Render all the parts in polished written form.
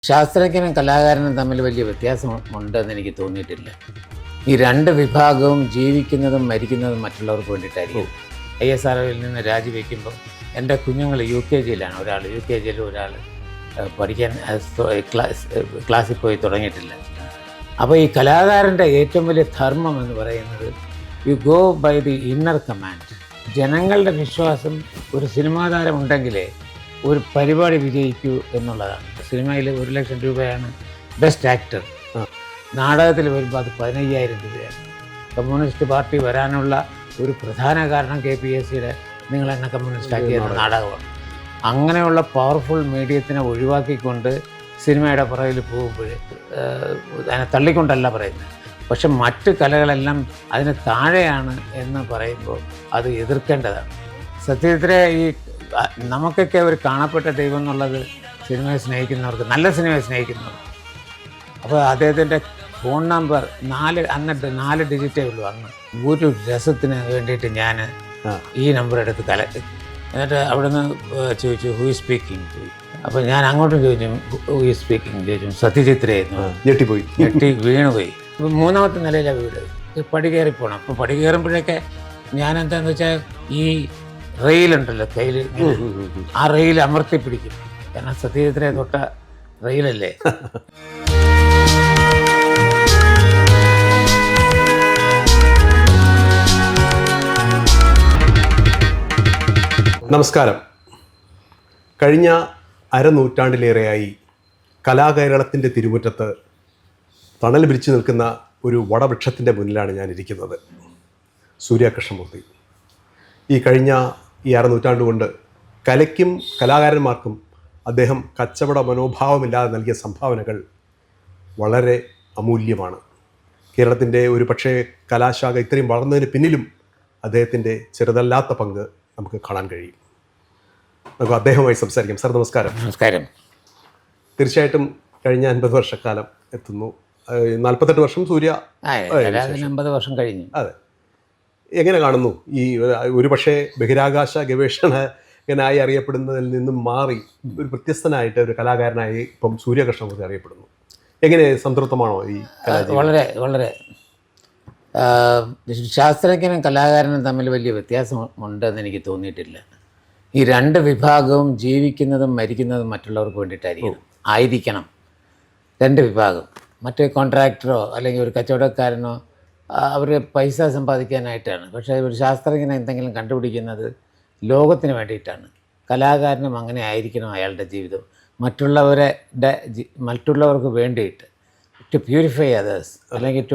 ശാസ്ത്രജ്ഞനും കലാകാരനും തമ്മിൽ വലിയ വ്യത്യാസമുണ്ടെന്ന് എനിക്ക് തോന്നിയിട്ടില്ല. ഈ രണ്ട് വിഭാഗവും ജീവിക്കുന്നതും മരിക്കുന്നതും മറ്റുള്ളവർക്ക് വേണ്ടിയിട്ടായിരിക്കും. ISROയിൽ നിന്ന് രാജിവെക്കുമ്പോൾ എൻ്റെ കുഞ്ഞുങ്ങൾ UKG-യിലാണ്. ഒരാൾ UKG-യിൽ, ഒരാൾ പഠിക്കാൻ ക്ലാസ്സിൽ പോയി തുടങ്ങിയിട്ടില്ല. അപ്പോൾ ഈ കലാകാരൻ്റെ ഏറ്റവും വലിയ ധർമ്മം എന്ന് പറയുന്നത് you go by the inner command. ജനങ്ങളുടെ വിശ്വാസം ഒരു സിനിമാ താരം ഉണ്ടെങ്കിലേ ഒരു പരിപാടി വിജയിക്കൂ എന്നുള്ളതാണ്. സിനിമയിൽ 1 ലക്ഷം രൂപയാണ് ബെസ്റ്റ് ആക്ടർ, നാടകത്തിൽ വരുമ്പോൾ അത് 15,000 രൂപയാണ്. കമ്മ്യൂണിസ്റ്റ് പാർട്ടി വരാനുള്ള ഒരു പ്രധാന കാരണം KPSCയുടെ നിങ്ങളെന്നെ കമ്മ്യൂണിസ്റ്റ് ആക്കിയ നാടകമാണ്. അങ്ങനെയുള്ള പവർഫുൾ മീഡിയത്തിനെ ഒഴിവാക്കിക്കൊണ്ട് സിനിമയുടെ പുറകിൽ പോകുമ്പോൾ അതിനെ തള്ളിക്കൊണ്ടല്ല പറയുന്നത്. പക്ഷെ മറ്റ് കലകളെല്ലാം അതിന് താഴെയാണ് എന്ന് പറയുമ്പോൾ അത് എതിർക്കേണ്ടതാണ്. സത്യത്തിൽ ഈ നമുക്കൊക്കെ ഒരു കാണപ്പെട്ട ദൈവം എന്നുള്ളത് സിനിമയെ സ്നേഹിക്കുന്നവർക്ക്, നല്ല സിനിമയെ സ്നേഹിക്കുന്നവർക്ക്. അപ്പോൾ അദ്ദേഹത്തിൻ്റെ ഫോൺ നമ്പർ 4 ഡിജിറ്റേ ഉള്ളൂ അന്ന്. ഒരു രസത്തിന് വേണ്ടിയിട്ട് ഞാൻ ഈ നമ്പർ എടുത്ത് എന്നിട്ട് അവിടെ നിന്ന് ചോദിച്ചു ഹൂ ഈസ് സ്പീക്കിംഗ്. അപ്പോൾ ഞാൻ അങ്ങോട്ടും ചോദിച്ചു ഹൂ ഈസ് സ്പീക്കിംഗ് ചോദിച്ചു. സത്യജിത്രയായിരുന്നു. ഞെട്ടി വീണുപോയി. അപ്പോൾ 3ാമത്തെ നിലയിലാണ് വീട്. പടി കയറി പോകണം. അപ്പോൾ പടി കയറുമ്പോഴൊക്കെ ഞാൻ എന്താണെന്ന് വെച്ചാൽ ഈ റെയിലുണ്ടല്ലോ കയ്യിൽ, ആ റെയിൽ അമർത്തി പിടിക്കും. കാരണം സത്യജിത്രയെ തൊട്ട റെയിലല്ലേ. നമസ്കാരം. കഴിഞ്ഞ അരനൂറ്റാണ്ടിലേറെയായി കലാകേരളത്തിൻ്റെ തിരുമുറ്റത്ത് തണൽ വിരിച്ചു നിൽക്കുന്ന ഒരു വടവൃക്ഷത്തിൻ്റെ മുന്നിലാണ് ഞാൻ ഇരിക്കുന്നത്. സൂര്യകൃഷ്ണമൂർത്തി ഈ കഴിഞ്ഞ അരനൂറ്റാണ്ട് കൊണ്ട് കലയ്ക്കും കലാകാരന്മാർക്കും അദ്ദേഹം കച്ചവട മനോഭാവമില്ലാതെ നൽകിയ സംഭാവനകൾ വളരെ അമൂല്യമാണ്. കേരളത്തിൻ്റെ ഒരു പക്ഷേ കലാശാഖ ഇത്രയും വളർന്നതിന് പിന്നിലും അദ്ദേഹത്തിൻ്റെ ചെറുതല്ലാത്ത പങ്ക് നമുക്ക് കാണാൻ കഴിയും. നമുക്ക് അദ്ദേഹവുമായി സംസാരിക്കാം. സാർ നമസ്കാരം. നമസ്കാരം. തീർച്ചയായിട്ടും കഴിഞ്ഞ 50 വർഷക്കാലം എത്തുന്നു. 48 വർഷം സൂര്യ 50 വർഷം കഴിഞ്ഞു. അതെ. എങ്ങനെ കാണുന്നു ഈ ഒരു പക്ഷേ ബഹിരാകാശ ഗവേഷകനായി അറിയപ്പെടുന്നതിൽ നിന്നും മാറി ഒരു വ്യത്യസ്തനായിട്ട് ഒരു കലാകാരനായി ഇപ്പം സൂര്യകൃഷ്ണമൂർത്തി അറിയപ്പെടുന്നു? എങ്ങനെ സംതൃപ്തമാണോ ഈ കലാജീവിതം? വളരെ ശാസ്ത്രജ്ഞനും കലാകാരനും തമ്മിൽ വലിയ വ്യത്യാസമുണ്ടെന്ന് എനിക്ക് തോന്നിയിട്ടില്ല. ഈ രണ്ട് വിഭാഗവും ജീവിക്കുന്നതും മരിക്കുന്നതും മറ്റുള്ളവർക്ക് വേണ്ടിയിട്ടായിരിക്കണം. രണ്ട് വിഭാഗം. മറ്റേ കോൺട്രാക്ടറോ അല്ലെങ്കിൽ ഒരു കച്ചവടക്കാരനോ അവർ പൈസ സമ്പാദിക്കാനായിട്ടാണ്. പക്ഷേ ഒരു ശാസ്ത്രജ്ഞൻ എന്തെങ്കിലും കണ്ടുപിടിക്കുന്നത് ലോകത്തിന് വേണ്ടിയിട്ടാണ്. കലാകാരനും അങ്ങനെ ആയിരിക്കണം അയാളുടെ ജീവിതം. മറ്റുള്ളവർക്ക് വേണ്ടിയിട്ട് ടു പ്യൂരിഫൈ അതേഴ്സ് അല്ലെങ്കിൽ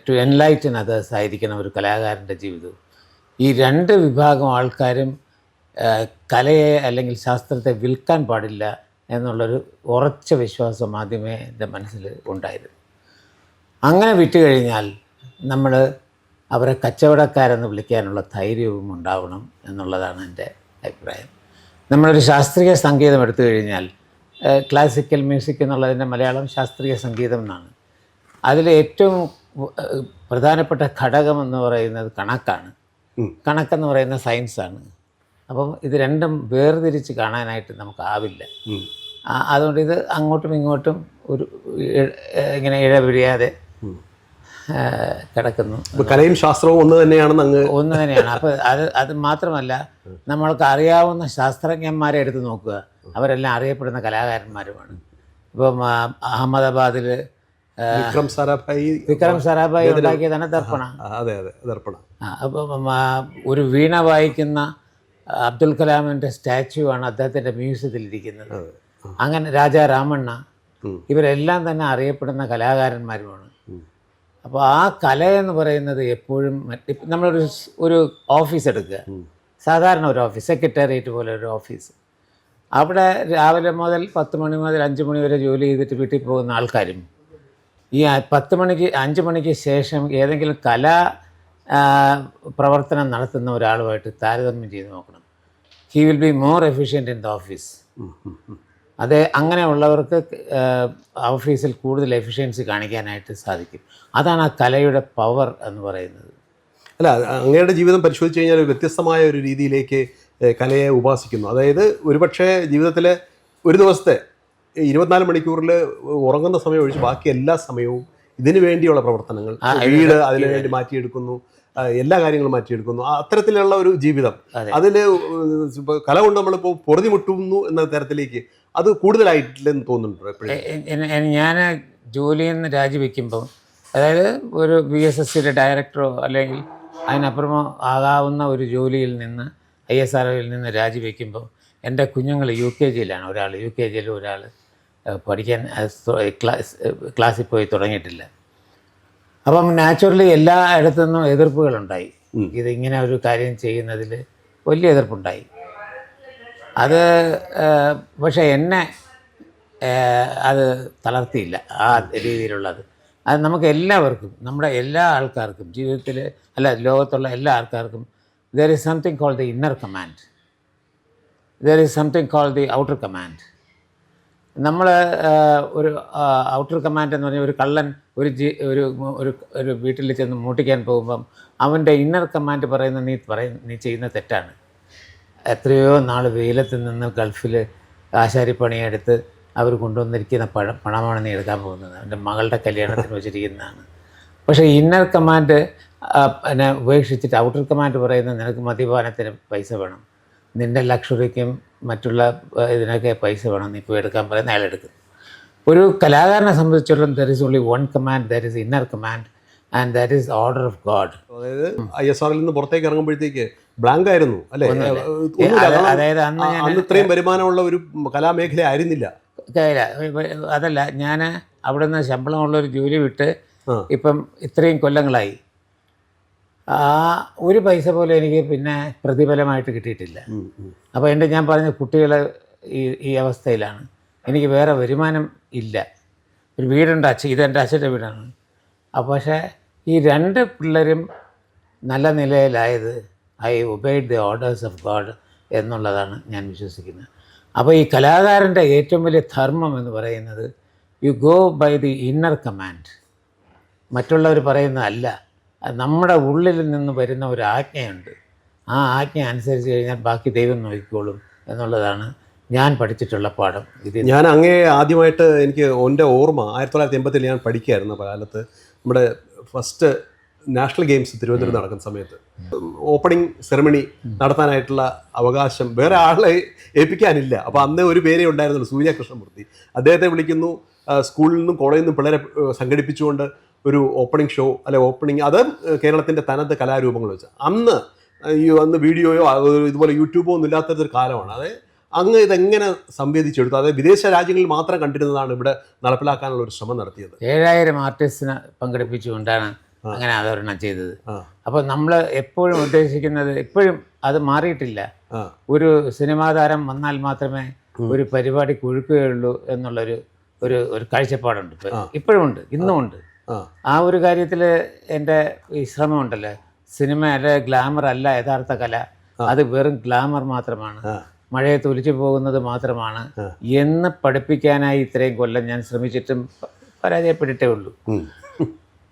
ടു എൻലൈറ്റൻ അതേഴ്സ് ആയിരിക്കണം ഒരു കലാകാരൻ്റെ ജീവിതവും. ഈ രണ്ട് വിഭാഗം ആൾക്കാരും കലയെ അല്ലെങ്കിൽ ശാസ്ത്രത്തെ വിൽക്കാൻ പാടില്ല എന്നുള്ളൊരു ഉറച്ച വിശ്വാസം ആദ്യമേ എൻ്റെ മനസ്സിൽ ഉണ്ടായിരുന്നു. അങ്ങനെ വിറ്റ് കഴിഞ്ഞാൽ നമ്മൾ അവരെ കച്ചവടക്കാരെന്ന് വിളിക്കാനുള്ള ധൈര്യവും ഉണ്ടാവണം എന്നുള്ളതാണ് എൻ്റെ അഭിപ്രായം. നമ്മളൊരു ശാസ്ത്രീയ സംഗീതം എടുത്തു കഴിഞ്ഞാൽ ക്ലാസിക്കൽ മ്യൂസിക് എന്നുള്ളതിൻ്റെ മലയാളം ശാസ്ത്രീയ സംഗീതം എന്നാണ്. അതിൽ ഏറ്റവും പ്രധാനപ്പെട്ട ഘടകമെന്ന് പറയുന്നത് കണക്കാണ്. കണക്കെന്ന് പറയുന്ന സയൻസാണ്. അപ്പം ഇത് രണ്ടും വേർതിരിച്ച് കാണാനായിട്ട് നമുക്കാവില്ല. അതുകൊണ്ട് ഇത് അങ്ങോട്ടും ഇങ്ങോട്ടും ഒരു ഇങ്ങനെ ഇഴപിരിയാതെ കിടക്കുന്നു. കലയും ശാസ്ത്രവും ഒന്ന് തന്നെയാണ്. അപ്പോൾ അത് മാത്രമല്ല, നമ്മൾക്ക് അറിയാവുന്ന ശാസ്ത്രജ്ഞന്മാരെ എടുത്ത് നോക്കുക, അവരെല്ലാം അറിയപ്പെടുന്ന കലാകാരന്മാരുമാണ്. ഇപ്പം അഹമ്മദാബാദിൽ വിക്രം സാരാഭായി ഉണ്ടാക്കിയതാണ് ദർപ്പണ. അപ്പം ഒരു വീണ വായിക്കുന്ന അബ്ദുൽ കലാമിൻ്റെ സ്റ്റാച്യു ആണ് അദ്ദേഹത്തിൻ്റെ മ്യൂസിയത്തിലിരിക്കുന്നത്. അങ്ങനെ രാജാ രാമണ്ണ, ഇവരെല്ലാം തന്നെ അറിയപ്പെടുന്ന കലാകാരന്മാരുമാണ്. അപ്പോൾ ആ കലയെന്ന് പറയുന്നത് എപ്പോഴും നമ്മളൊരു ഓഫീസ് എടുക്കുക, സാധാരണ ഒരു ഓഫീസ്, സെക്രട്ടേറിയറ്റ് പോലെ ഒരു ഓഫീസ്. അവിടെ രാവിലെ മുതൽ 10 മണി മുതൽ 5 മണി വരെ ജോലി ചെയ്തിട്ട് വീട്ടിൽ പോകുന്ന ആൾക്കാരും ഈ 5 മണിക്ക് ശേഷം ഏതെങ്കിലും പ്രവർത്തനം നടത്തുന്ന ഒരാളുമായിട്ട് താരതമ്യം ചെയ്ത് നോക്കണം. He will be more efficient in the office. അങ്ങനെയുള്ളവർക്ക് ഓഫീസിൽ കൂടുതൽ എഫിഷ്യൻസി കാണിക്കാനായിട്ട് സാധിക്കും. അതാണ് ആ കലയുടെ പവർ എന്ന് പറയുന്നത്. അല്ല, അങ്ങയുടെ ജീവിതം പരിശോധിച്ച് കഴിഞ്ഞാൽ വ്യത്യസ്തമായ ഒരു രീതിയിലേക്ക് കലയെ ഉപാസിക്കുന്നു. അതായത് ഒരുപക്ഷെ ജീവിതത്തിലെ ഒരു ദിവസത്തെ 24 മണിക്കൂറിൽ ഉറങ്ങുന്ന സമയം ഒഴിച്ച് ബാക്കി എല്ലാ സമയവും ഇതിനു വേണ്ടിയുള്ള പ്രവർത്തനങ്ങൾ, വീട് അതിനു വേണ്ടി മാറ്റിയെടുക്കുന്നു, എല്ലാ കാര്യങ്ങളും മാറ്റിയെടുക്കുന്നു. അത്തരത്തിലുള്ള ഒരു ജീവിതം, അതിൽ കല കൊണ്ട് നമ്മളിപ്പോൾ പൊറുതിമുട്ടുന്നു എന്ന തരത്തിലേക്ക് അത് കൂടുതലായിട്ടില്ലെന്ന് തോന്നുന്നുണ്ടോ എപ്പോഴും? ഞാൻ ജോലിയിൽ നിന്ന് രാജിവെക്കുമ്പോൾ, അതായത് ഒരു VSSCയുടെ ഡയറക്ടറോ അല്ലെങ്കിൽ അതിനപ്പുറമോ ആകാവുന്ന ഒരു ജോലിയിൽ നിന്ന് ISROയിൽ നിന്ന് രാജിവെക്കുമ്പോൾ എൻ്റെ കുഞ്ഞുങ്ങൾ UKGയിലാണ്. ഒരാൾ UKGയിൽ, ഒരാൾ പഠിക്കാൻ ക്ലാസ്സിൽ പോയി തുടങ്ങിയിട്ടില്ല. അപ്പം നാച്ചുറലി എല്ലാ ഇടത്തു നിന്നും എതിർപ്പുകളുണ്ടായി. ഇതിങ്ങനെ ഒരു കാര്യം ചെയ്യുന്നതിൽ വലിയ എതിർപ്പുണ്ടായി. അത് പക്ഷേ എന്നെ അത് തളർത്തിയില്ല ആ രീതിയിലുള്ളത്. അത് നമുക്ക് എല്ലാവർക്കും, നമ്മുടെ എല്ലാ ആൾക്കാർക്കും ജീവിതത്തിൽ, അല്ല ലോകത്തുള്ള എല്ലാ ആൾക്കാർക്കും there is something called the inner command, there is something called the outer command. നമ്മൾ ഒരു ഔട്ടർ കമാൻഡ് എന്ന് പറഞ്ഞാൽ ഒരു കള്ളൻ ഒരു വീട്ടിൽ ചെന്ന് മോട്ടിക്കാൻ പോകുമ്പം അവൻ്റെ ഇന്നർ കമാൻഡ് പറയുന്ന നീ ചെയ്യുന്ന തെറ്റാണ്. എത്രയോ നാൾ വെയിലത്ത് നിന്ന് ഗൾഫിൽ ആശാരിപ്പണിയെടുത്ത് അവർ കൊണ്ടുവന്നിരിക്കുന്ന പണമാണ് നീ എടുക്കാൻ പോകുന്നത്, എൻ്റെ മകളുടെ കല്യാണത്തിന് വെച്ചിരിക്കുന്നതാണ്. പക്ഷേ ഇന്നർ കമാൻഡ് എന്നെ ഉപേക്ഷിച്ചിട്ട് ഔട്ടർ കമാൻഡ് പറയുന്നത് നിനക്ക് മദ്യപാനത്തിന് പൈസ വേണം, നിൻ്റെ ലക്ഷറിക്കും മറ്റുള്ള ഇതിനൊക്കെ പൈസ വേണം, നീ ഇപ്പോൾ എടുക്കാൻ പറയുന്ന അയാൾ എടുക്കും. ഒരു കലാകാരനെ സംബന്ധിച്ചിടത്തോളം there is only one command, there is inner command and that is order of God. അതായത് ISROയിൽ നിന്ന് പുറത്തേക്ക് ഇറങ്ങുമ്പോഴത്തേക്ക് ബ്ലാങ്ക് ആയിരുന്നു അല്ലേ? അതായത് അന്ന് ഇത്രയും വരുമാനമുള്ള ഒരു കലാമേഖല ആയിരുന്നില്ല. അതല്ല, ഞാൻ അവിടെ നിന്ന് ശമ്പളമുള്ളൊരു ജോലി വിട്ട് ഇപ്പം ഇത്രയും കൊല്ലങ്ങളായി. ഒരു പൈസ പോലും എനിക്ക് പിന്നെ പ്രതിഫലമായിട്ട് കിട്ടിയിട്ടില്ല. അപ്പോൾ ഞാൻ പറഞ്ഞ കുട്ടികൾ ഈ അവസ്ഥയിലാണ്. എനിക്ക് വേറെ വരുമാനം ഇല്ല. ഒരു വീടുണ്ട്, ഇതെൻ്റെ അച്ഛൻ്റെ വീടാണ്. അപ്പോൾ പക്ഷേ ഈ രണ്ട് പിള്ളേരും നല്ല നിലയിലായത് I obeyed the orders of God എന്നുള്ളതാണ് ഞാൻ വിശ്വസിക്കുന്നത്. അപ്പോൾ ഈ കലാകാരൻ്റെ ഏറ്റവും വലിയ ധർമ്മം എന്ന് പറയുന്നത് you go by the inner command. മറ്റുള്ളവർ പറയുന്നതല്ല, നമ്മുടെ ഉള്ളിൽ നിന്ന് വരുന്ന ഒരു ആജ്ഞയുണ്ട്. ആ ആജ്ഞ അനുസരിച്ച് കഴിഞ്ഞാൽ ബാക്കി ദൈവം നോക്കിക്കോളും എന്നുള്ളതാണ് ഞാൻ പഠിച്ചിട്ടുള്ള പാഠം. ഞാൻ ആദ്യമായിട്ട് എനിക്ക് എൻ്റെ ഓർമ്മ 1987 ഞാൻ പഠിക്കുകയായിരുന്നു. അപ്പോൾ കാലത്ത് നമ്മുടെ ഫസ്റ്റ് നാഷണൽ ഗെയിംസ് തിരുവനന്തപുരത്ത് നടക്കുന്ന സമയത്ത് ഓപ്പണിംഗ് സെറമണി നടത്താനായിട്ടുള്ള അവകാശം വേറെ ആളെ ഏൽപ്പിക്കാനില്ല. അപ്പോൾ അന്ന് ഒരു പേരേ ഉണ്ടായിരുന്നുള്ളൂ, സൂര്യ കൃഷ്ണമൂർത്തി. അദ്ദേഹത്തെ വിളിക്കുന്നു, സ്കൂളിൽ നിന്നും കോളേജിൽ നിന്നും പിള്ളേരെ സംഘടിപ്പിച്ചുകൊണ്ട് ഒരു ഓപ്പണിംഗ് ഷോ അല്ലെ ഓപ്പണിംഗ്, അത് കേരളത്തിൻ്റെ തനത് കലാരൂപങ്ങൾ വെച്ച്. അന്ന് വീഡിയോയോ ഇതുപോലെ യൂട്യൂബോ ഒന്നും ഇല്ലാത്തൊരു കാലമാണ്. അതായത് അങ്ങ് ഇതെങ്ങനെ സംവേദിച്ചെടുത്തു? അതായത് വിദേശ രാജ്യങ്ങളിൽ മാത്രം കണ്ടിരുന്നതാണ് ഇവിടെ നടപ്പിലാക്കാനുള്ള ഒരു ശ്രമം നടത്തിയത്. 7000 ആർട്ടിസ്റ്റിനെ പങ്കെടുപ്പിച്ചുകൊണ്ടാണ് അങ്ങനെ അവതരണം ചെയ്തത്. അപ്പോൾ നമ്മൾ എപ്പോഴും ഉദ്ദേശിക്കുന്നത്, ഇപ്പോഴും അത് മാറിയിട്ടില്ല, ഒരു സിനിമാ താരം വന്നാൽ മാത്രമേ ഒരു പരിപാടി കൊഴുക്കുകയുള്ളൂ എന്നുള്ളൊരു ഒരു കാഴ്ചപ്പാടുണ്ട്. ഇപ്പോഴുമുണ്ട്, ഇന്നുമുണ്ട്. ആ ഒരു കാര്യത്തിൽ എൻ്റെ ഈ ശ്രമമുണ്ടല്ലോ. സിനിമയുടെ ഗ്ലാമർ അല്ല യഥാർത്ഥ കല, അത് വെറും ഗ്ലാമർ മാത്രമാണ്, മഴയത്ത് ഒലിച്ചു പോകുന്നത് മാത്രമാണ് എന്ന് പഠിപ്പിക്കാനായി ഇത്രയും കൊല്ലം ഞാൻ ശ്രമിച്ചിട്ടും പരാജയപ്പെട്ടിട്ടേ ഉള്ളൂ.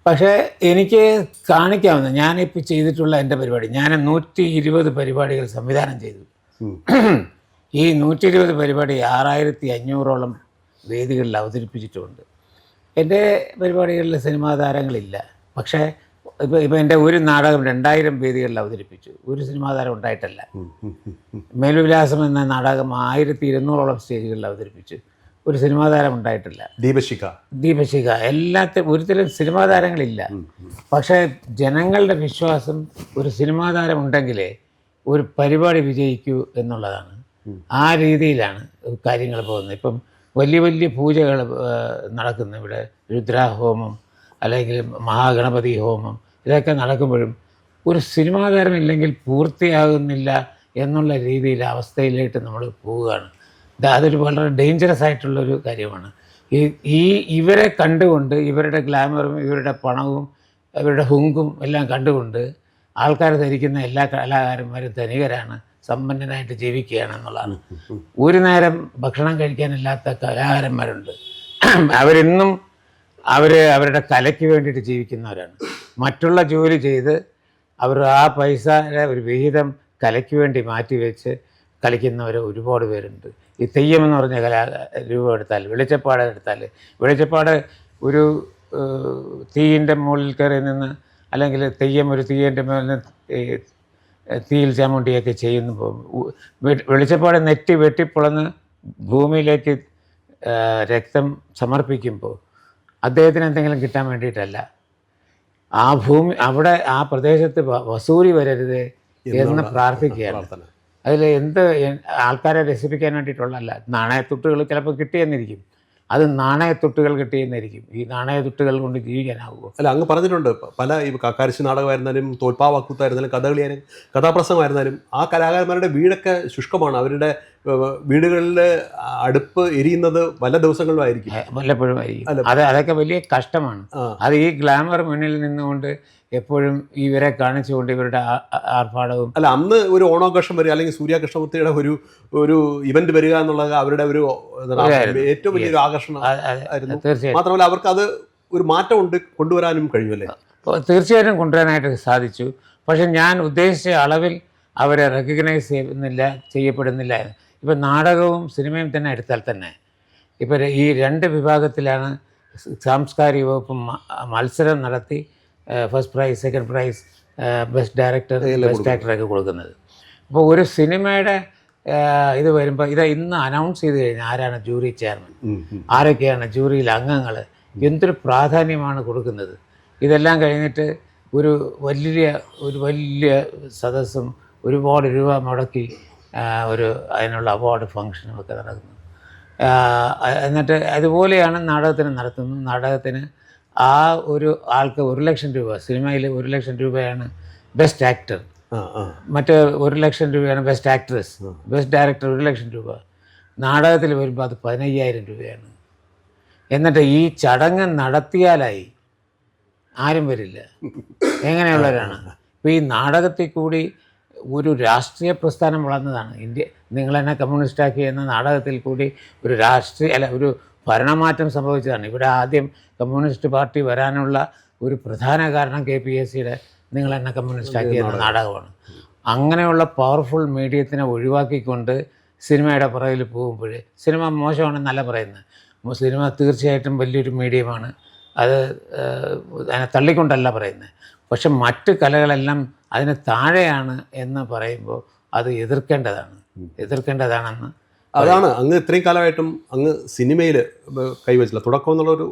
പക്ഷേ എനിക്ക് കാണിക്കാവുന്ന, ഞാനിപ്പോൾ ചെയ്തിട്ടുള്ള എൻ്റെ പരിപാടി, ഞാൻ 120 പരിപാടികൾ സംവിധാനം ചെയ്തു. ഈ 120 പരിപാടി 6500ഓളം വേദികളിൽ അവതരിപ്പിച്ചിട്ടുമുണ്ട്. എൻ്റെ പരിപാടികളിൽ സിനിമാ താരങ്ങളില്ല. പക്ഷേ ഇപ്പോൾ എൻ്റെ ഒരു നാടകം 2000 വേദികളിൽ അവതരിപ്പിച്ചു, ഒരു സിനിമാ താരം ഉണ്ടായിട്ടല്ല. മേൽവിലാസം എന്ന നാടകം 1200ഓളം സ്റ്റേജുകളിൽ അവതരിപ്പിച്ചു, ഒരു സിനിമാ താരം ഉണ്ടായിട്ടില്ല. ദീപശിഖ ഒരുത്തരും സിനിമാ താരങ്ങളില്ല. പക്ഷേ ജനങ്ങളുടെ വിശ്വാസം ഒരു സിനിമാ താരം ഉണ്ടെങ്കിലേ ഒരു പരിപാടി വിജയിക്കൂ എന്നുള്ളതാണ്. ആ രീതിയിലാണ് കാര്യങ്ങൾ പോകുന്നത്. ഇപ്പം വലിയ വലിയ പൂജകൾ നടക്കുന്നു ഇവിടെ, രുദ്രാഹോമം അല്ലെങ്കിൽ മഹാഗണപതി ഹോമം, ഇതൊക്കെ നടക്കുമ്പോഴും ഒരു സിനിമാ താരം ഇല്ലെങ്കിൽ പൂർത്തിയാകുന്നില്ല എന്നുള്ള രീതിയിൽ അവസ്ഥയിലേക്ക് നമ്മൾ പോവുകയാണ്. അതൊരു വളരെ ഡേഞ്ചറസ് ആയിട്ടുള്ളൊരു കാര്യമാണ്. ഇവരെ കണ്ടുകൊണ്ട്, ഇവരുടെ ഗ്ലാമറും ഇവരുടെ പണവും ഇവരുടെ ഹുങ്കും എല്ലാം കണ്ടുകൊണ്ട് ആൾക്കാർ ധരിക്കുന്ന എല്ലാ കലാകാരന്മാരും ധനികരാണ്, സമ്പന്നനായിട്ട് ജീവിക്കുകയാണെന്നുള്ളതാണ്. ഒരു നേരം ഭക്ഷണം കഴിക്കാനില്ലാത്ത കലാകാരന്മാരുണ്ട്. അവരെന്നും അവരുടെ കലയ്ക്ക് വേണ്ടിയിട്ട് ജീവിക്കുന്നവരാണ്. മറ്റുള്ള ജോലി ചെയ്ത് അവർ ആ പൈസയുടെ ഒരു വിഹിതം കലയ്ക്ക് വേണ്ടി മാറ്റിവെച്ച് കളിക്കുന്നവർ ഒരുപാട് പേരുണ്ട്. ഈ തെയ്യം എന്ന് പറഞ്ഞ രൂപം എടുത്താൽ, വെളിച്ചപ്പാട് എടുത്താൽ, വെളിച്ചപ്പാട് ഒരു തീയിൻ്റെ മുകളിൽ കയറി നിന്ന്, അല്ലെങ്കിൽ തെയ്യം ഒരു തീയൻ്റെ മുകളിൽ നിന്ന് തീയിൽ ചാമുണ്ടിയൊക്കെ ചെയ്യുമ്പോൾ വെളിച്ചപ്പാട് നെറ്റി വെട്ടിപ്പൊളന്ന് ഭൂമിയിലേക്ക് രക്തം സമർപ്പിക്കുമ്പോൾ അദ്ദേഹത്തിന് എന്തെങ്കിലും കിട്ടാൻ വേണ്ടിയിട്ടല്ല, ആ ഭൂമി അവിടെ ആ പ്രദേശത്ത് വസൂരി വരരുത് എന്ന് പ്രാർത്ഥിക്കുകയാണ്. അതിൽ ആൾക്കാരെ രസിപ്പിക്കാൻ വേണ്ടിയിട്ടുള്ളതല്ല. നാണയത്തുട്ടുകൾ ചിലപ്പോൾ കിട്ടിയെന്നിരിക്കും, അത് നാണയത്തുട്ടുകൾ കിട്ടിയെന്നിരിക്കും. ഈ നാണയത്തുട്ടുകൾ കൊണ്ട് ജീവിക്കാനാവുമോ? അല്ല, അങ്ങ് പറഞ്ഞിട്ടുണ്ട് പല ഈ കാക്കാരശ്ശി നാടകമായിരുന്നാലും തോൽപ്പാവാക്കൂത്തായിരുന്നാലും കഥാപ്രസംഗമായിരുന്നാലും ആ കലാകാരന്മാരുടെ വീടൊക്കെ ശുഷ്കമാണ്. അവരുടെ വീടുകളിൽ അടുപ്പ് എരിയുന്നത് പല ദിവസങ്ങളിലായിരിക്കും, വല്ലപ്പോഴും ആയിരിക്കും. അതൊക്കെ വലിയ കഷ്ടമാണ്. അത് ഈ ഗ്ലാമർ മുന്നിൽ നിന്നുകൊണ്ട് എപ്പോഴും ഇവരെ കാണിച്ചുകൊണ്ട് ഇവരുടെ ആർഭാടവും. അല്ല, അന്ന് ഒരു ഓണാഘോഷം വരിക അല്ലെങ്കിൽ സൂര്യാകൃഷ്ണമൂർത്തിയുടെ ഒരു ഇവന്റ് വരിക എന്നുള്ളത് അവരുടെ ഒരു ഏറ്റവും വലിയൊരു ആകർഷണം ആയിരുന്നു. തീർച്ചയായും. മാത്രമല്ല അവർക്ക് അത് ഒരു മാറ്റം കൊണ്ടുവരാനും കഴിയുമല്ലേ? തീർച്ചയായിട്ടും കൊണ്ടുവരാനായിട്ട് സാധിച്ചു. പക്ഷെ ഞാൻ ഉദ്ദേശിച്ച അളവിൽ അവരെ റെക്കഗ്നൈസ് ചെയ്യപ്പെടുന്നില്ല. ഇപ്പം നാടകവും സിനിമയും തന്നെ എടുത്താൽ തന്നെ ഇപ്പം ഈ രണ്ട് വിഭാഗത്തിലാണ് സാംസ്കാരിക വകുപ്പ് മത്സരം നടത്തി first prize, second prize, best director, best ആക്ടറൊക്കെ കൊടുക്കുന്നത്. അപ്പോൾ ഒരു സിനിമയുടെ ഇത് വരുമ്പോൾ ഇന്ന് അനൗൺസ് ചെയ്ത് കഴിഞ്ഞാൽ ആരാണ് ജൂറി ചെയർമാൻ, ആരൊക്കെയാണ് ജൂറിയിലെ അംഗങ്ങൾ, എന്തൊരു പ്രാധാന്യമാണ് കൊടുക്കുന്നത്. ഇതെല്ലാം കഴിഞ്ഞിട്ട് ഒരു വലിയ സദസ്സും ഒരുപാട് രൂപ മുടക്കി അതിനുള്ള അവാർഡ് ഫംഗ്ഷനും ഒക്കെ നടക്കുന്നു. എന്നിട്ട് അതുപോലെയാണ് നാടകത്തിന് നടത്തുന്നത്. നാടകത്തിന് ആ ഒരു ആൾക്ക് 1,00,000 രൂപ, സിനിമയിൽ 1,00,000 രൂപയാണ് ബെസ്റ്റ് ആക്ടർ, മറ്റ് 1,00,000 രൂപയാണ് ബെസ്റ്റ് ആക്ട്രസ്, ബെസ്റ്റ് ഡയറക്ടർ 1,00,000 രൂപ. നാടകത്തിൽ വരുമ്പോൾ അത് 15,000 രൂപയാണ്. എന്നിട്ട് ഈ ചടങ്ങ് നടത്തിയാലായി ആരും വരില്ല. എങ്ങനെയുള്ളവരാണ്? ഇപ്പോൾ ഈ നാടകത്തിൽ കൂടി ഒരു രാഷ്ട്രീയ പ്രസ്ഥാനം വളർന്നതാണ്. നിങ്ങളെന്നെ കമ്മ്യൂണിസ്റ്റാക്കി എന്ന നാടകത്തിൽ കൂടി ഒരു ഭരണമാറ്റം സംഭവിച്ചതാണ്. ഇവിടെ ആദ്യം കമ്മ്യൂണിസ്റ്റ് പാർട്ടി വരാനുള്ള ഒരു പ്രധാന കാരണം KPSCയുടെ നിങ്ങളെന്നെ കമ്മ്യൂണിസ്റ്റാക്കി എന്ന നാടകമാണ്. അങ്ങനെയുള്ള പവർഫുൾ മീഡിയത്തിനെ ഒഴിവാക്കിക്കൊണ്ട് സിനിമയുടെ പുറകിൽ പോകുമ്പോൾ, സിനിമ മോശമാണെന്നല്ല പറയുന്നത്, സിനിമ തീർച്ചയായിട്ടും വലിയൊരു മീഡിയമാണ്, അത് അതിനെ തള്ളിക്കൊണ്ടല്ല പറയുന്നത്. പക്ഷെ മറ്റ് കലകളെല്ലാം അതിന് താഴെയാണ് എന്ന് പറയുമ്പോൾ അത് എതിർക്കേണ്ടതാണെന്ന്. അതാണ് അങ്ങ് ഇത്രയും കാലമായിട്ടും അങ്ങ് സിനിമയിൽ കൈവച്ചില്ല. തുടക്കം എന്നുള്ളൊരു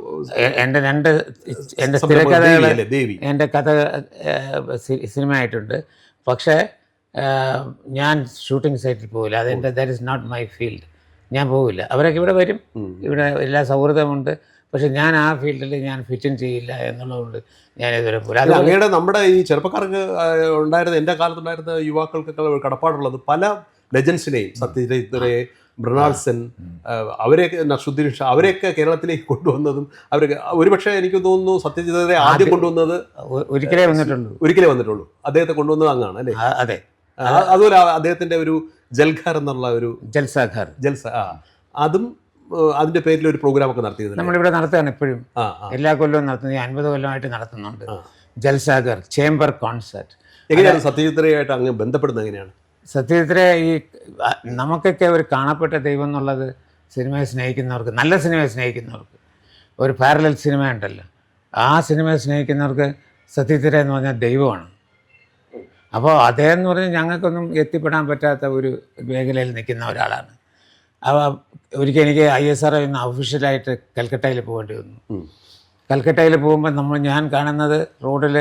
എൻ്റെ തിരക്കഥകൾ, എൻ്റെ കഥ സിനിമ ആയിട്ടുണ്ട്. പക്ഷേ ഞാൻ ഷൂട്ടിംഗ് സൈറ്റിൽ പോകില്ല. That is not my field. ഞാൻ പോകില്ല. അവരൊക്കെ ഇവിടെ വരും, ഇവിടെ എല്ലാ സൗഹൃദമുണ്ട്. പക്ഷെ ഞാൻ ആ ഫീൽഡിൽ ഞാൻ ഫിറ്റിൻ ചെയ്യില്ല എന്നുള്ളതുകൊണ്ട് ഞാൻ ഇതുവരെ പോകില്ല. അങ്ങയുടെ നമ്മുടെ ഈ ചെറുപ്പക്കാർക്ക് ഉണ്ടായിരുന്ന, എൻ്റെ കാലത്തുണ്ടായിരുന്ന യുവാക്കൾക്കൊക്കെ കടപ്പാടുള്ളത് പല ലെജൻസിനെയും, സത്യജിത് റേ, മൃണാൾ സെൻ, അവരെയൊക്കെ, നസുദ്ദീൻ ഷാ, അവരെയൊക്കെ കേരളത്തിലേക്ക് കൊണ്ടുവന്നതും അവരൊക്കെ ഒരുപക്ഷെ എനിക്ക് തോന്നുന്നു സത്യജിത് റേ ആദ്യം കൊണ്ടുവന്നത് ഒരിക്കലേ വന്നിട്ടുള്ളൂ. അദ്ദേഹത്തെ കൊണ്ടുവന്നത് അങ്ങാണ് അല്ലേ? അതെ. അതുപോലെ അദ്ദേഹത്തിന്റെ ഒരു ജൽഘർ എന്നുള്ള ഒരു ജൽസ അതും അതിന്റെ പേരിൽ ഒരു പ്രോഗ്രാം ഒക്കെ നടത്തിയത് നമ്മളിവിടെ നടത്തുകയാണ് ഇപ്പോഴും. എല്ലാ കൊല്ലവും നടത്തുന്നത്, 50 കൊല്ലമായിട്ട് നടത്തുന്നുണ്ട്. ജൽസാഗർ ചേംബർ കോൺസെർട്ട്. എങ്ങനെയാണ് സത്യജിത് റേയായിട്ട് അങ്ങ് ബന്ധപ്പെടുന്നത്? എങ്ങനെയാണ് സത്യജിത് റേ ഈ നമുക്കൊക്കെ ഒരു കാണപ്പെട്ട ദൈവം എന്നുള്ളത് സിനിമയെ സ്നേഹിക്കുന്നവർക്ക്, നല്ല സിനിമയെ സ്നേഹിക്കുന്നവർക്ക്, ഒരു പാരലൽ സിനിമ ഉണ്ടല്ലോ, ആ സിനിമയെ സ്നേഹിക്കുന്നവർക്ക് സത്യജിത് റേ എന്ന് പറഞ്ഞാൽ ദൈവമാണ്. അപ്പോൾ അദ്ദേഹം എന്ന് പറഞ്ഞാൽ ഞങ്ങൾക്കൊന്നും എത്തിപ്പെടാൻ പറ്റാത്ത ഒരു മേഖലയിൽ നിൽക്കുന്ന ഒരാളാണ്. ഒരിക്കൽ എനിക്ക് ISRO ഇന്ന് ഒഫീഷ്യലായിട്ട് കൽക്കട്ടയിൽ പോകേണ്ടി വന്നു. കൽക്കട്ടയിൽ പോകുമ്പോൾ ഞാൻ കാണുന്നത് റോഡിൽ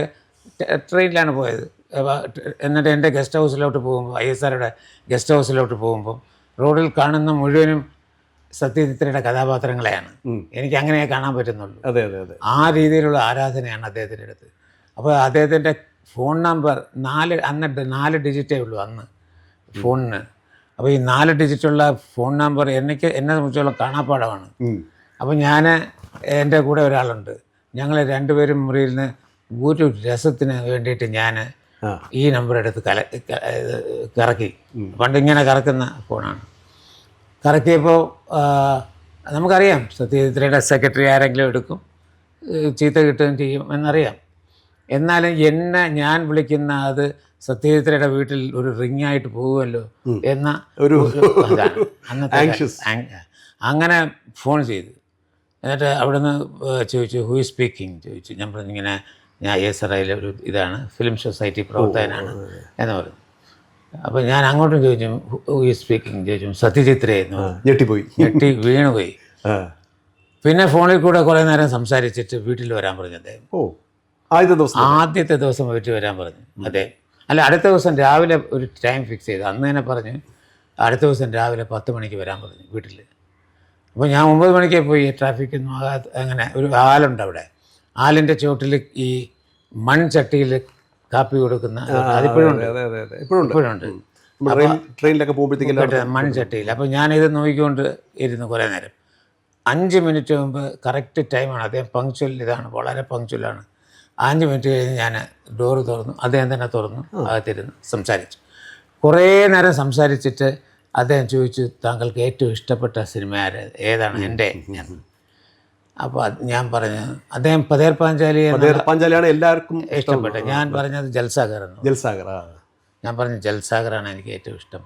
ട്രെയിനിലാണ് പോയത്. എന്നിട്ട് എൻ്റെ ഗസ്റ്റ് ഹൗസിലോട്ട് പോകുമ്പോൾ, ISROയുടെ ഗസ്റ്റ് ഹൗസിലോട്ട് പോകുമ്പോൾ റോഡിൽ കാണുന്ന മുഴുവനും സത്യജിത് റേയുടെ കഥാപാത്രങ്ങളെയാണ്. എനിക്ക് അങ്ങനെ കാണാൻ പറ്റുന്നുള്ളൂ. ആ രീതിയിലുള്ള ആരാധനയാണ് അദ്ദേഹത്തിൻ്റെ അടുത്ത്. അപ്പോൾ അദ്ദേഹത്തിൻ്റെ ഫോൺ നമ്പർ 4 ഡിജിറ്റേ ഉള്ളൂ അന്ന് ഫോണിന്. അപ്പോൾ ഈ 4 ഡിജിറ്റുള്ള ഫോൺ നമ്പർ എന്നെ സംബന്ധിച്ചുള്ള കാണാപ്പാടമാണ്. അപ്പോൾ എൻ്റെ കൂടെ ഒരാളുണ്ട്. ഞങ്ങൾ രണ്ടുപേരും മുറിയിൽ നിന്ന് ഒരു രസത്തിന് വേണ്ടിയിട്ട് ഞാൻ ഈ നമ്പർ എടുത്ത് കറക്കി. പണ്ടിങ്ങനെ കറക്കുന്ന ഫോണാണ്. കറക്കിയപ്പോൾ നമുക്കറിയാം സത്യജിത് റേയുടെ സെക്രട്ടറി ആരെങ്കിലും എടുക്കും, ചീത്ത കിട്ടുകയും ചെയ്യും എന്നറിയാം. എന്നാലും ഞാൻ വിളിക്കുന്ന അത് സത്യജിത്രയുടെ വീട്ടിൽ ഒരു റിങ്ങായിട്ട് പോകുമല്ലോ എന്ന ഒരു അതാണ് അന്നത്തെ അങ്ങനെ ഫോൺ ചെയ്തു. എന്നിട്ട് അവിടുന്ന് ചോദിച്ചു ഹൂ ഈസ് സ്പീക്കിംഗ് ചോദിച്ചു. ഞാൻ പറഞ്ഞു ഇങ്ങനെ ഞാൻ ASRIയിലെ ഒരു ഇതാണ് ഫിലിം സൊസൈറ്റി പ്രവർത്തകനാണ് എന്ന് പറഞ്ഞു. അപ്പോൾ ഞാൻ അങ്ങോട്ടും ചോദിച്ചു ഹൂ ഈസ് സ്പീക്കിംഗ് ചോദിച്ചു. സത്യജിത്രയെന്ന് ഞെട്ടി വീണുപോയി. പിന്നെ ഫോണിൽ കൂടെ കുറേ നേരം സംസാരിച്ചിട്ട് വീട്ടിൽ വരാൻ പറഞ്ഞു അദ്ദേഹം. ആദ്യത്തെ ദിവസം വീട്ടിൽ വരാൻ പറഞ്ഞു അദ്ദേഹം. അല്ല, അടുത്ത ദിവസം രാവിലെ ഒരു ടൈം ഫിക്സ് ചെയ്തു. അന്ന് തന്നെ പറഞ്ഞു അടുത്ത ദിവസം രാവിലെ 10 മണിക്ക് വരാൻ പറഞ്ഞു വീട്ടിൽ. അപ്പോൾ ഞാൻ 9 മണിക്ക് പോയി. ട്രാഫിക്കൊന്നും ആകാത്ത അങ്ങനെ ഒരു ആലുണ്ട് അവിടെ. ആലിൻ്റെ ചുവട്ടിൽ ഈ മൺചട്ടിയിൽ കാപ്പി കൊടുക്കുന്ന ഇപ്പോഴുണ്ട് ട്രെയിനിലൊക്കെ പോകുമ്പോഴത്തേക്കും മൺചട്ടിയിൽ. അപ്പോൾ ഞാനിത് നോക്കിക്കൊണ്ട് ഇരുന്നു കുറേ നേരം. 5 മിനിറ്റ് മുമ്പ് കറക്റ്റ് ടൈമാണ്. അദ്ദേഹം പങ്ക്ച്വൽ ഇതാണ്, വളരെ പങ്ക്ച്വലാണ്. 5 മിനിറ്റ് കഴിഞ്ഞ് ഞാൻ ഡോറ് തുറന്നു. അദ്ദേഹം തന്നെ തുറന്നു, അകത്തിരുന്ന് സംസാരിച്ചു. കുറേ നേരം സംസാരിച്ചിട്ട് അദ്ദേഹം ചോദിച്ചു താങ്കൾക്ക് ഏറ്റവും ഇഷ്ടപ്പെട്ട സിനിമ ഏതാണ് എൻ്റെ എന്ന്. അപ്പോൾ ഞാൻ പറഞ്ഞു അദ്ദേഹം പതേർ പാഞ്ചാലിയാണ് എല്ലാവർക്കും ഇഷ്ടപ്പെട്ട. ഞാൻ പറഞ്ഞത് ജൽസാഗർ എന്ന്. ഞാൻ പറഞ്ഞു ജൽസാഗറാണ് എനിക്ക് ഏറ്റവും ഇഷ്ടം.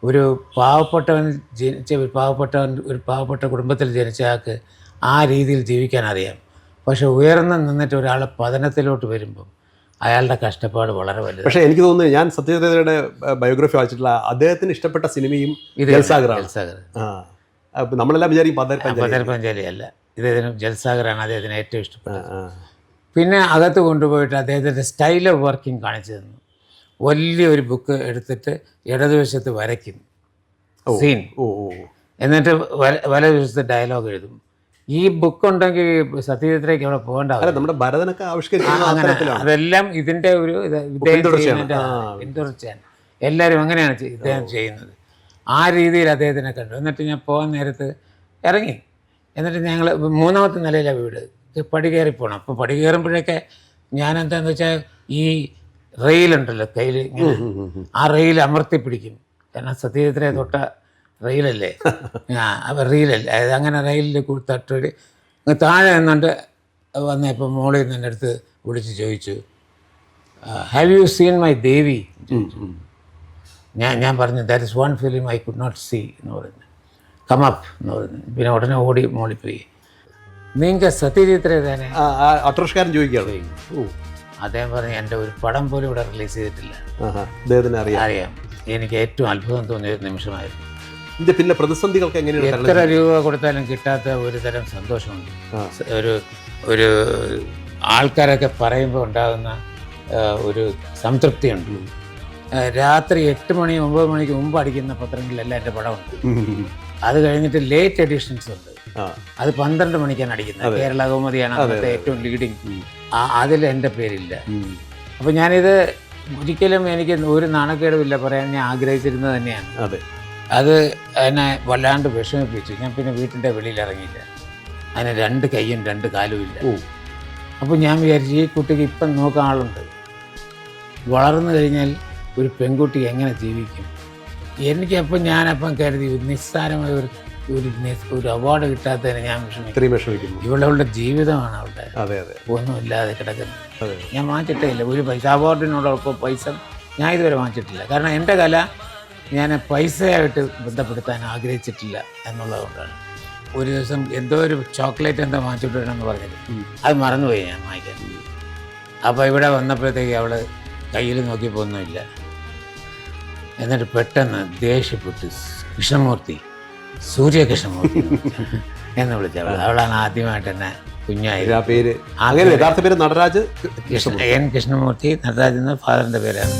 ഒരു പാവപ്പെട്ടവൻ ഒരു പാവപ്പെട്ട കുടുംബത്തിൽ ജനിച്ച ആൾക്ക് ആ രീതിയിൽ ജീവിക്കാൻ അറിയാം. പക്ഷെ ഉയർന്ന് നിന്നിട്ട് ഒരാൾ പതനത്തിലോട്ട് വരുമ്പം അയാളുടെ കഷ്ടപ്പാട് വളരെ വലുത്. പക്ഷേ എനിക്ക് തോന്നുന്നു ഞാൻ സത്യജിത്രയുടെ ബയോഗ്രഫി വായിച്ചിട്ടുള്ള അദ്ദേഹത്തിന് ഇഷ്ടപ്പെട്ട സിനിമയും ജൽസാഗറാണ്. നമ്മളെല്ലാം വിചാരിക്കും പതേർ പാഞ്ചാലി അല്ല, ഇദ്ദേഹത്തിന് ജൽസാഗറാണ് അദ്ദേഹത്തിന് ഏറ്റവും ഇഷ്ടപ്പെട്ടത്. പിന്നെ അകത്ത് കൊണ്ടുപോയിട്ട് അദ്ദേഹത്തിൻ്റെ സ്റ്റൈൽ ഓഫ് വർക്കിംഗ് കാണിച്ചു തന്നു. വലിയൊരു ബുക്ക് എടുത്തിട്ട് ഇടതുവശത്ത് വരയ്ക്കും സീൻ, എന്നിട്ട് വലതുവശത്ത് ഡയലോഗ് എഴുതും. ഈ ബുക്ക് ഉണ്ടെങ്കിൽ സത്യജിത്രയ്ക്ക് അവിടെ പോകേണ്ട നമ്മുടെ ഭരതനൊക്കെ അങ്ങനെ അതെല്ലാം ഇതിൻ്റെ ഒരു പിന്തുടർച്ചയാണ്. എല്ലാവരും അങ്ങനെയാണ് ഇദ്ദേഹം ചെയ്യുന്നത്. ആ രീതിയിൽ അദ്ദേഹത്തിനെ കണ്ടു. എന്നിട്ട് ഞാൻ പോകാൻ നേരത്ത് ഇറങ്ങി. എന്നിട്ട് ഞങ്ങൾ 3ാമത്തെ നിലയിലാണ് വീട്. പടി കയറി പോകണം. അപ്പോൾ പടി കയറുമ്പോഴൊക്കെ ഞാൻ എന്താണെന്ന് വെച്ചാൽ ഈ റെയിലുണ്ടല്ലോ കയ്യിൽ ഇങ്ങനെ, ആ റെയിൽ അമർത്തി പിടിക്കും. കാരണം സത്യജിത്രയെ തൊട്ട റെയിലല്ലേ, അപ്പോൾ റെയിലല്ലേ, അതായത് അങ്ങനെ റെയിലിൽ തട്ടി താഴെ നിന്നുകൊണ്ട് വന്നപ്പോൾ മോളിൽ നിന്ന് എൻ്റെ അടുത്ത് വിളിച്ച് ചോദിച്ചു have you seen my Devi ചോദിച്ചു. ഞാൻ പറഞ്ഞു that is one film I could not see എന്ന് പറഞ്ഞു. കം അപ്പ് എന്ന് പറഞ്ഞു. പിന്നെ ഉടനെ ഓടി മോളിൽ പോയി. നിങ്ങൾക്ക് സത്യജിത്രയെ തന്നെ അട്ടർഷ്കാരൻ ചോദിക്കുകയാണ്. അദ്ദേഹം പറഞ്ഞു എൻ്റെ ഒരു പടം പോലും ഇവിടെ റിലീസ് ചെയ്തിട്ടില്ല. അറിയാം. എനിക്ക് ഏറ്റവും അത്ഭുതം തോന്നിയ ഒരു നിമിഷമായിരുന്നു. പിന്നെ പ്രതിസന്ധികൾക്ക് എങ്ങനെയാണ് എത്ര രൂപ കൊടുത്താലും കിട്ടാത്ത ഒരു തരം സന്തോഷമുണ്ട്. ഒരു ആൾക്കാരൊക്കെ പറയുമ്പോൾ ഉണ്ടാകുന്ന ഒരു സംതൃപ്തിയുണ്ട്. രാത്രി 8 മണി 9 മണിക്ക് മുമ്പ് അടിക്കുന്ന പത്രങ്ങളിലെല്ലാം എൻ്റെ പടമുണ്ട്. അത് കഴിഞ്ഞിട്ട് ലേറ്റ് എഡിഷൻസ് ഉണ്ട്. അത് 12 മണിക്കാണ് അടിക്കുന്നത്. കേരള കൗമുദിയാണ് അന്നത്തെ ഏറ്റവും ലീഡിങ്. അതിൽ എൻ്റെ പേരില്ല. അപ്പോൾ ഞാനിത് ഒരിക്കലും എനിക്ക് ഒരു നാണക്കേടുമില്ല പറയാൻ ഞാൻ ആഗ്രഹിച്ചിരുന്നത് തന്നെയാണ്. അത് എന്നെ വല്ലാണ്ട് വിഷമിപ്പിച്ചു. ഞാൻ പിന്നെ വീട്ടിൻ്റെ വെളിയിൽ ഇറങ്ങിയില്ല. അതിന് 2 കൈയും 2 കാലും ഇല്ല. അപ്പോൾ ഞാൻ വിചാരിച്ചു ഈ കുട്ടിക്ക് ഇപ്പം നോക്കാൻ ആളുണ്ട്. വളർന്നു കഴിഞ്ഞാൽ ഒരു പെൺകുട്ടി എങ്ങനെ ജീവിക്കും? എനിക്കപ്പം ഞാനപ്പം കരുതി നിസ്സാരമായ ഒരു അവാർഡ് കിട്ടാത്തതിന് ഞാൻ വിഷമിക്കുന്നു. ഇവളുടെ ജീവിതമാണ് അവളുടെ ഒന്നുമില്ലാതെ കിടക്കുന്നത്. ഞാൻ വാങ്ങിച്ചിട്ടേ ഇല്ല ഒരു പൈസ. അവാർഡിനോടൊപ്പം പൈസ ഞാൻ ഇതുവരെ വാങ്ങിച്ചിട്ടില്ല. കാരണം എൻ്റെ കല ഞാൻ പൈസയായിട്ട് ബന്ധപ്പെടുത്താൻ ആഗ്രഹിച്ചിട്ടില്ല എന്നുള്ളതുകൊണ്ടാണ്. ഒരു ദിവസം എന്തോ ഒരു ചോക്ലേറ്റ് എന്തോ വാങ്ങിച്ചിട്ട് വേണമെന്ന് പറഞ്ഞത് അത് മറന്നുപോയി ഞാൻ വാങ്ങിക്കാൻ. അപ്പോൾ ഇവിടെ വന്നപ്പോഴത്തേക്ക് അവൾ കയ്യിൽ നോക്കിയപ്പോൾ ഒന്നുമില്ല. എന്നിട്ട് പെട്ടെന്ന് ദേഷ്യപ്പെട്ട് കൃഷ്ണമൂർത്തി, സൂര്യകൃഷ്ണമൂർത്തി എന്ന് വിളിച്ചവൾ. അവളാണ് ആദ്യമായിട്ട് എന്നെ കുഞ്ഞായി നടരാജ് കൃഷ്ണമൂർത്തി. നടരാജ് എന്ന ഫാദറിൻ്റെ പേരാണ്.